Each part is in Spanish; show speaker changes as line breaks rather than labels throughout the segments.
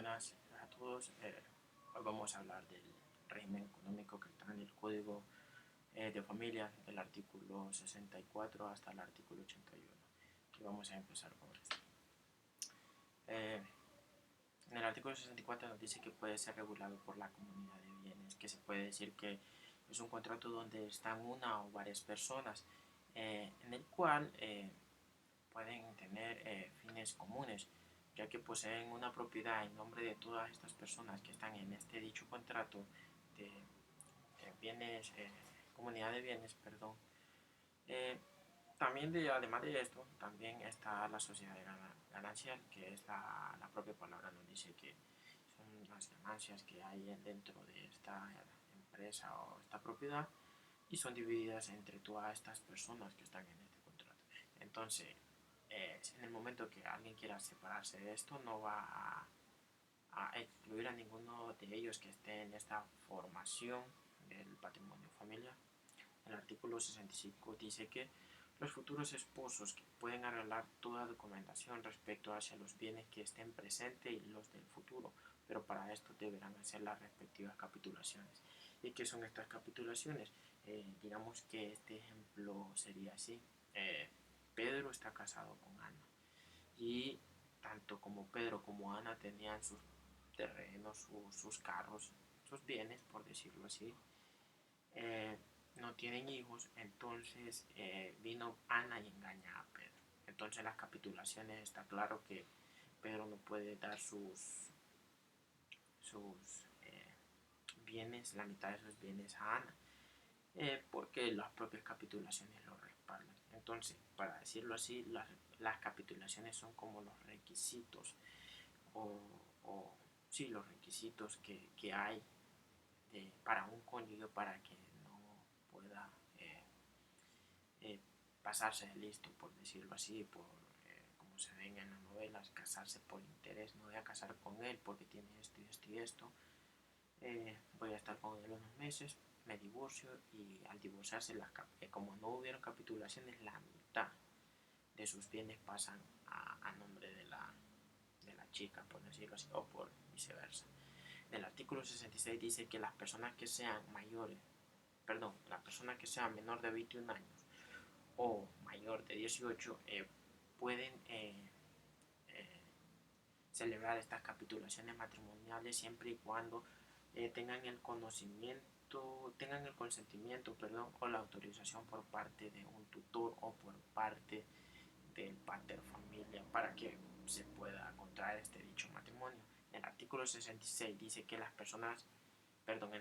Buenas a todos. Hoy vamos a hablar del régimen económico que está en el Código de Familia, del artículo 64 hasta el artículo 81. Y vamos a empezar por esto. En el artículo 64 nos dice que puede ser regulado por la comunidad de bienes, que se puede decir que es un contrato donde están una o varias personas, en el cual pueden tener fines comunes, ya que poseen una propiedad en nombre de todas estas personas que están en este dicho contrato de bienes, comunidad de bienes, perdón. Además de esto, también está la sociedad ganancial, que es la propia palabra nos dice que son las ganancias que hay dentro de esta empresa o esta propiedad y son divididas entre todas estas personas que están en este contrato. Entonces, en el momento que alguien quiera separarse de esto, no va a excluir a ninguno de ellos que esté en esta formación del patrimonio familiar. El artículo 65 dice que los futuros esposos pueden arreglar toda documentación respecto hacia los bienes que estén presentes y los del futuro, pero para esto deberán hacer las respectivas capitulaciones. ¿Y qué son estas capitulaciones? Digamos que este ejemplo sería así. Pedro está casado con Ana y tanto como Pedro como Ana tenían sus terrenos, sus carros, sus bienes, por decirlo así. No tienen hijos, entonces vino Ana y engaña a Pedro. Entonces las capitulaciones está claro que Pedro no puede dar sus bienes, la mitad de sus bienes a Ana, porque las propias capitulaciones lo respaldan. Entonces, para decirlo así, las capitulaciones son como los requisitos sí, los requisitos que hay para un cónyuge para que no pueda pasarse de listo, por decirlo así, como se ven en las novelas, casarse por interés. No voy a casar con él porque tiene esto y esto y esto. Voy a estar con él unos meses, me divorcio y al divorciarse, como no hubieron capitulaciones, la mitad de sus bienes pasan a nombre de la chica, por decirlo así, o por viceversa. El artículo 66 dice que las personas que sean la persona que sea menor de 21 años o mayor de 18 pueden celebrar estas capitulaciones matrimoniales siempre y cuando tengan el consentimiento, o la autorización por parte de un tutor o por parte del pater familia para que se pueda contraer este dicho matrimonio. En el artículo 66 dice que en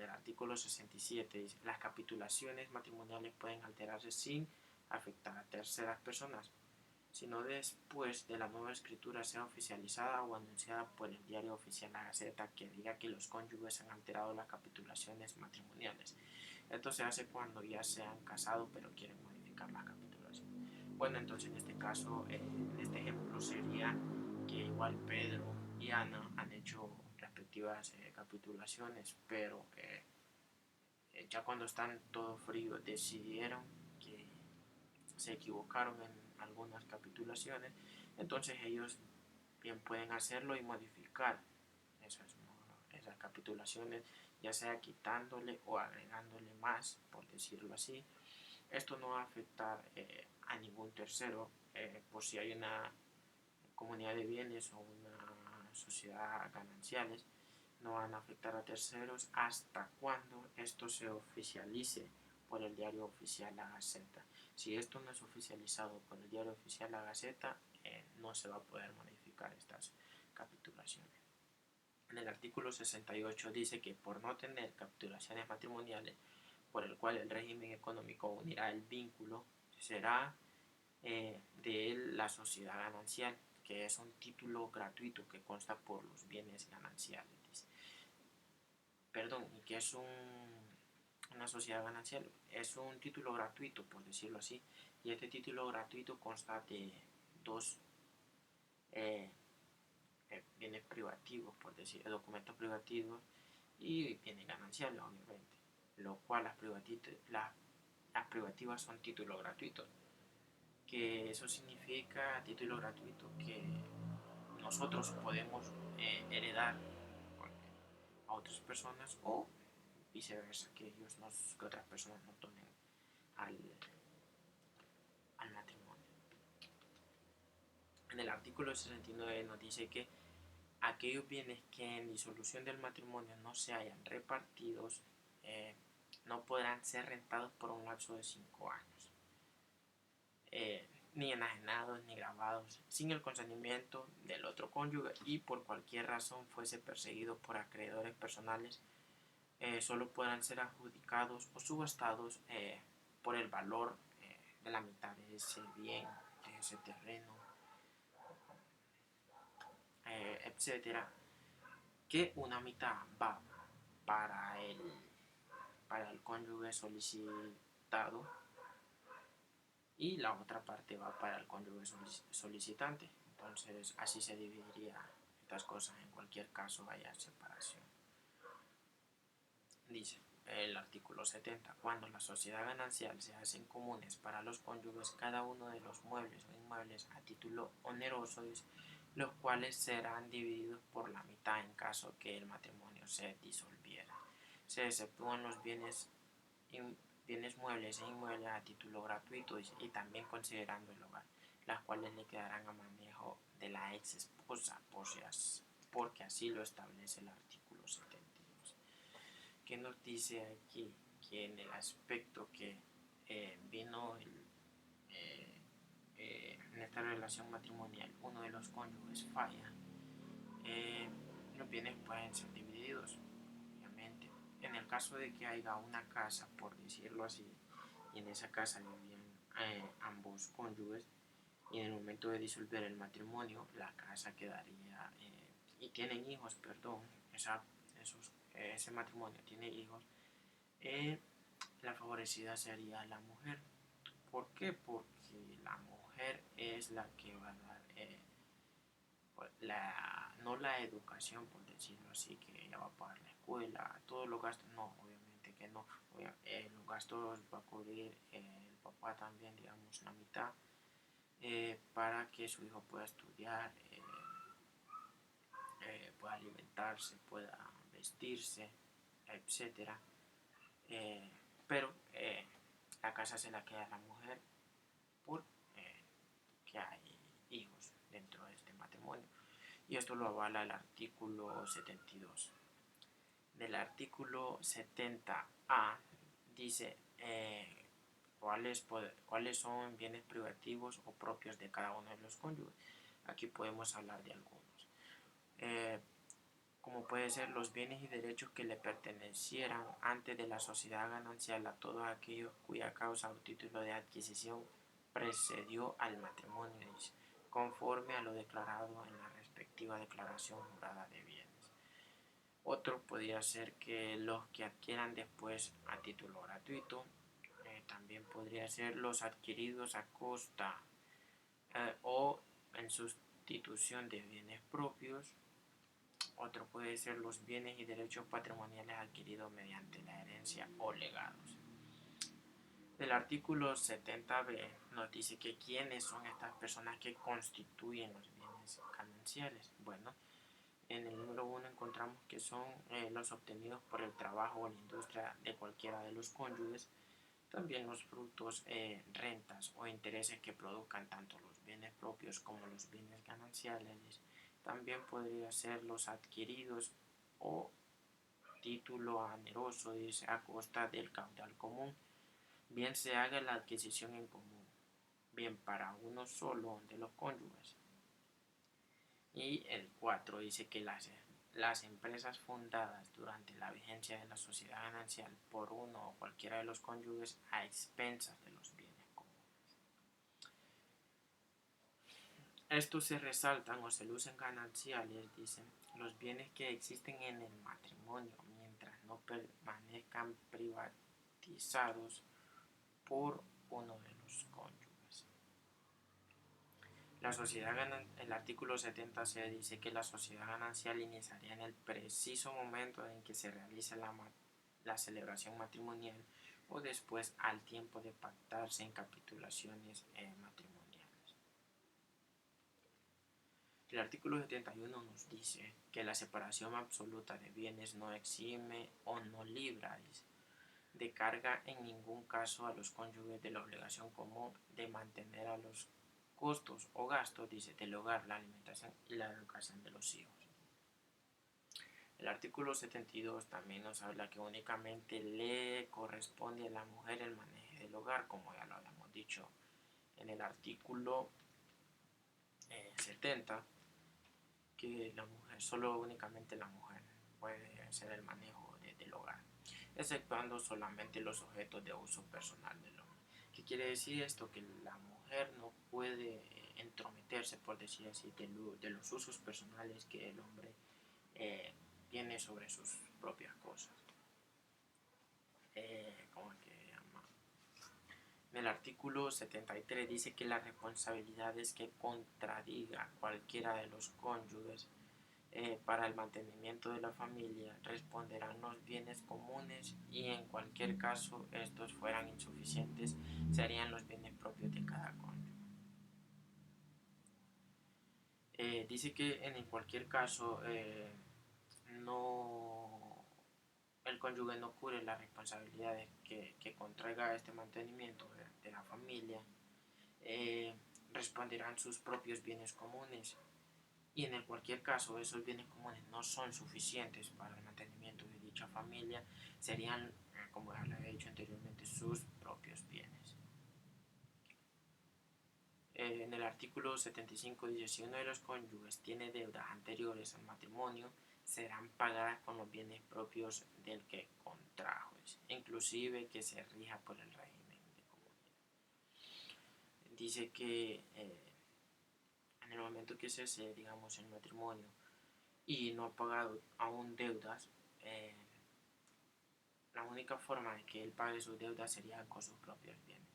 el artículo 67 dice las capitulaciones matrimoniales pueden alterarse sin afectar a terceras personas, sino después de la nueva escritura sea oficializada o anunciada por el diario oficial La Gaceta que diga que los cónyuges han alterado las capitulaciones matrimoniales. Esto se hace cuando ya se han casado pero quieren modificar las capitulaciones. Bueno, entonces en este caso, en este ejemplo sería que igual Pedro y Ana han hecho respectivas capitulaciones, pero ya cuando están todo frío decidieron que se equivocaron en algunas capitulaciones, entonces ellos bien pueden hacerlo y modificar esas capitulaciones, ya sea quitándole o agregándole más, por decirlo así. Esto no va a afectar a ningún tercero, por si hay una comunidad de bienes o una sociedad gananciales, no van a afectar a terceros hasta cuando esto se oficialice por el diario oficial La Gaceta. Si esto no es oficializado por el diario oficial La Gaceta, no se va a poder modificar estas capitulaciones. En el artículo 68 dice que por no tener capitulaciones matrimoniales, por el cual el régimen económico unirá el vínculo, será de la sociedad ganancial, que es un título gratuito que consta por los bienes gananciales. ¿Y que es una sociedad ganancial? Es un título gratuito, por decirlo así, y este título gratuito consta de dos bienes privativos, por decir, documentos privativos y bienes gananciales, obviamente, lo cual las privativas son títulos gratuitos, que eso significa título gratuito que nosotros podemos heredar a otras personas o viceversa, que que otras personas nos donen al matrimonio. En el artículo 69 nos dice que aquellos bienes que en disolución del matrimonio no se hayan repartidos no podrán ser rentados por un lapso de 5 años, ni enajenados ni grabados sin el consentimiento del otro cónyuge y por cualquier razón fuese perseguido por acreedores personales, solo podrán ser adjudicados o subastados por el valor de la mitad de ese bien, de ese terreno, etcétera, que una mitad va para el cónyuge solicitado y la otra parte va para el cónyuge solicitante. Entonces así se dividiría estas cosas en cualquier caso haya separación. Dice el artículo 70, cuando la sociedad ganancial se hacen comunes para los cónyuges cada uno de los muebles o inmuebles a título oneroso, los cuales serán divididos por la mitad en caso que el matrimonio se disolviera. Se exceptúan los bienes muebles e inmuebles a título gratuito y también considerando el hogar, las cuales le quedarán a manejo de la ex esposa, porque así lo establece el artículo 72. ¿Qué nos dice aquí? Que en el aspecto que vino en esta relación matrimonial uno de los cónyuges falla, los bienes pueden ser divididos, obviamente. En el caso de que haya una casa, por decirlo así, y en esa casa vivían ambos cónyuges, y en el momento de disolver el matrimonio, la casa quedaría, y tienen hijos, perdón, ese matrimonio tiene hijos, la favorecida sería la mujer. ¿Por qué? Porque la mujer es la que va a dar no la educación, por decirlo así, que ella va a pagar la escuela, todos los gastos, no, obviamente que no, los gastos va a cubrir el papá también, digamos, la mitad, para que su hijo pueda estudiar, pueda alimentarse, pueda vestirse, etcétera. Pero la casa se la queda a la mujer por que hay hijos dentro de este matrimonio. Y esto lo avala el artículo 72. Del artículo 70A dice cuáles son bienes privativos o propios de cada uno de los cónyuges. Aquí podemos hablar de algunos. Como puede ser los bienes y derechos que le pertenecieran antes de la sociedad ganancial a todos aquellos cuya causa o título de adquisición precedió al matrimonio, conforme a lo declarado en la respectiva declaración jurada de bienes. Otro podría ser que los que adquieran después a título gratuito, también podría ser los adquiridos a costa o en sustitución de bienes propios. Otro puede ser los bienes y derechos patrimoniales adquiridos mediante la herencia o legados. El artículo 70b nos dice que quiénes son estas personas que constituyen los bienes gananciales. Bueno, en el número 1 encontramos que son los obtenidos por el trabajo o la industria de cualquiera de los cónyuges, también los frutos, rentas o intereses que produzcan tanto los bienes propios como los bienes gananciales. También podría ser los adquiridos o título oneroso, dice, a costa del caudal común, bien se haga la adquisición en común, bien para uno solo de los cónyuges. Y el 4 dice que las empresas fundadas durante la vigencia de la sociedad ganancial por uno o cualquiera de los cónyuges a expensas de los bienes comunes. Estos se resaltan o se lucen gananciales, dicen, los bienes que existen en el matrimonio mientras no permanezcan privatizados por uno de los cónyuges. El artículo 70 se dice que la sociedad ganancial iniciaría en el preciso momento en que se realice la celebración matrimonial o después al tiempo de pactarse en capitulaciones matrimoniales. El artículo 71 nos dice que la separación absoluta de bienes no exime o no libra de carga en ningún caso a los cónyuges de la obligación común de mantener a los costos o gastos, dice, del hogar, la alimentación y la educación de los hijos. El artículo 72 también nos habla que únicamente le corresponde a la mujer el manejo del hogar, como ya lo habíamos dicho en el artículo 70, que la mujer, solo únicamente la mujer puede hacer el manejo del hogar, exceptuando solamente los objetos de uso personal del hombre. ¿Qué quiere decir esto? Que la mujer no puede entrometerse, por decir así, de los usos personales que el hombre tiene sobre sus propias cosas. ¿Cómo es que llama? En el artículo 73 dice que las responsabilidades que contradiga cualquiera de los cónyuges para el mantenimiento de la familia responderán los bienes comunes y en cualquier caso estos fueran insuficientes serían los bienes propios de cada cónyuge. Dice que en cualquier caso no, el cónyuge no cubre las responsabilidades que contraiga este mantenimiento de la familia, responderán sus propios bienes comunes y en cualquier caso esos bienes comunes no son suficientes para el mantenimiento de dicha familia, serían, como ya le he dicho anteriormente, sus propios bienes. En el artículo 75 dice: si uno de los cónyuges tiene deudas anteriores al matrimonio, serán pagadas con los bienes propios del que contrajo, inclusive que se rija por el régimen de comunidad. Dice que en el momento que cese, digamos, el matrimonio y no ha pagado aún deudas, la única forma de que él pague sus deudas sería con sus propios bienes.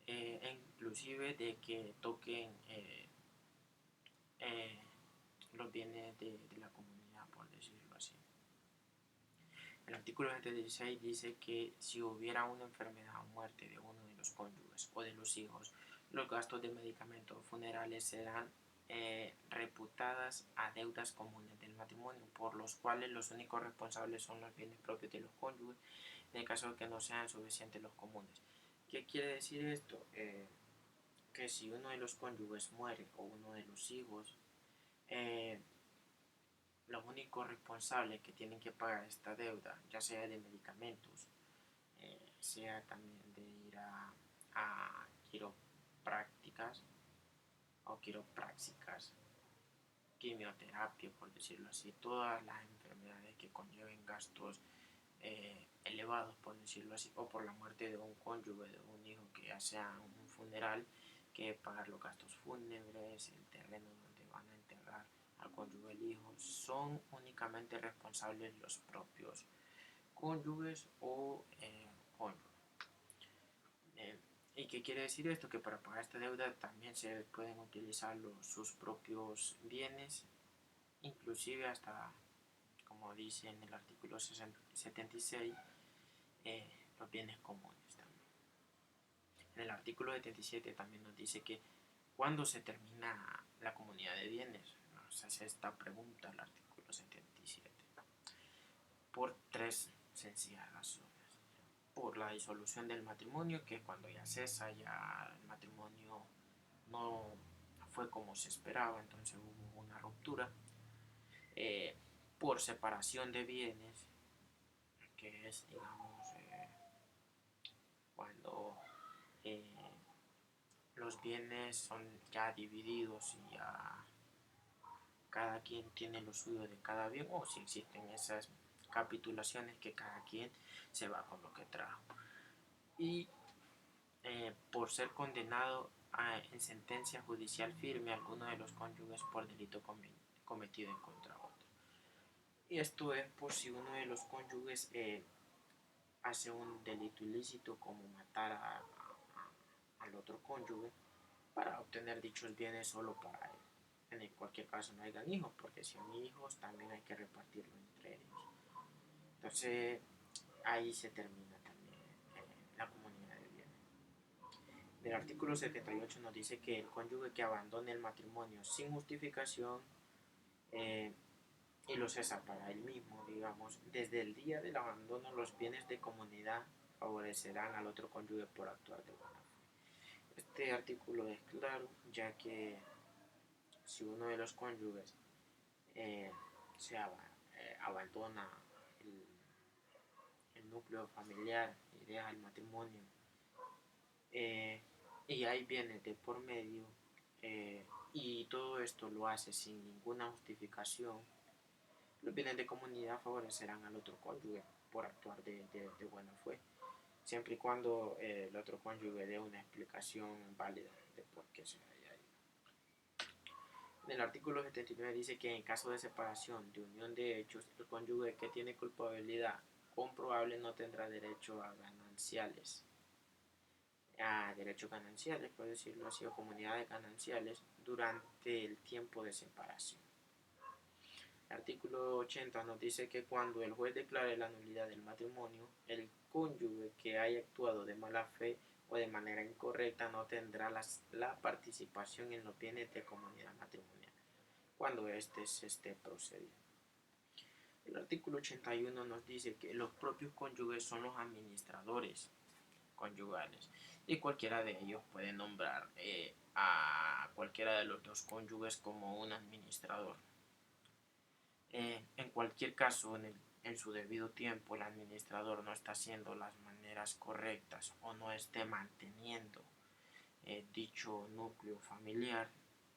Inclusive de que toquen los bienes de la comunidad, por decirlo así. El artículo 76 dice que si hubiera una enfermedad o muerte de uno de los cónyuges o de los hijos, los gastos de medicamentos funerales serán reputadas a deudas comunes del matrimonio, por los cuales los únicos responsables son los bienes propios de los cónyuges, en el caso de que no sean suficientes los comunes. ¿Qué quiere decir esto? Que si uno de los cónyuges muere o uno de los hijos, los únicos responsables que tienen que pagar esta deuda, ya sea de medicamentos, sea también de ir a quiroprácticas o quiroprácticas, quimioterapia, por decirlo así, todas las enfermedades que conlleven gastos elevados, por decirlo así, o por la muerte de un cónyuge, de un hijo, que ya sea un funeral, que pagar los gastos fúnebres, el terreno donde van a enterrar al cónyuge, el hijo, son únicamente responsables los propios cónyuges o cónyuges. ¿Y qué quiere decir esto? Que para pagar esta deuda también se pueden utilizar sus propios bienes, inclusive hasta, como dice en el artículo 76, los bienes comunes también. En el artículo 77 también nos dice que cuando se termina la comunidad de bienes, nos hace esta pregunta el artículo 77, por tres sencillas razones. Por la disolución del matrimonio, que cuando ya cesa, ya el matrimonio no fue como se esperaba, entonces hubo una ruptura. Por separación de bienes, que es, digamos, cuando los bienes son ya divididos y ya cada quien tiene lo suyo de cada bien, o si existen esas capitulaciones que cada quien se va con lo que trajo. Y por ser condenado en sentencia judicial firme a alguno de los cónyuges por delito cometido en contra otro. Y esto es por si uno de los cónyuges hace un delito ilícito como matar al otro cónyuge para obtener dichos bienes solo para él. En cualquier caso no hayan hijos, porque si hay hijos también hay que repartirlo entre ellos. Entonces ahí se termina también la comunidad de bienes. El artículo 78 nos dice que el cónyuge que abandone el matrimonio sin justificación eh, y lo cesa para él mismo, digamos, desde el día del abandono los bienes de comunidad favorecerán al otro cónyuge por actuar de buena fe. Este artículo es claro, ya que si uno de los cónyuges eh, se abandona el, el núcleo familiar y deja el matrimonio, eh, y hay bienes de por medio, y todo esto lo hace sin ninguna justificación, los bienes de comunidad favorecerán al otro cónyuge por actuar de buena fe, siempre y cuando el otro cónyuge dé una explicación válida de por qué se haya ido. En el artículo 79 dice que en caso de separación de unión de hechos, el cónyuge que tiene culpabilidad comprobable no tendrá derecho a gananciales, por decirlo así, o comunidades gananciales durante el tiempo de separación. El artículo 80 nos dice que cuando el juez declare la nulidad del matrimonio, el cónyuge que haya actuado de mala fe o de manera incorrecta no tendrá la participación en los bienes de comunidad matrimonial cuando éste se esté procediendo. El artículo 81 nos dice que los propios cónyuges son los administradores conyugales y cualquiera de ellos puede nombrar a cualquiera de los dos cónyuges como un administrador. En cualquier caso, en su debido tiempo, el administrador no está haciendo las maneras correctas o no esté manteniendo dicho núcleo familiar,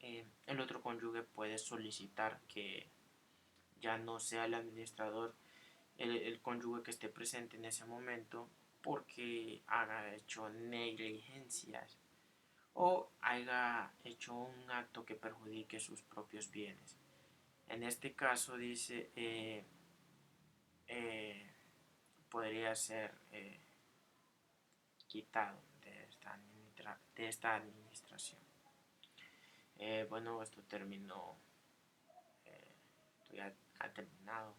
el otro cónyuge puede solicitar que ya no sea el administrador el cónyuge que esté presente en ese momento porque haya hecho negligencias o haya hecho un acto que perjudique sus propios bienes. En este caso dice, eh, podría ser quitado de esta administración. Bueno, esto terminó, esto ya ha terminado.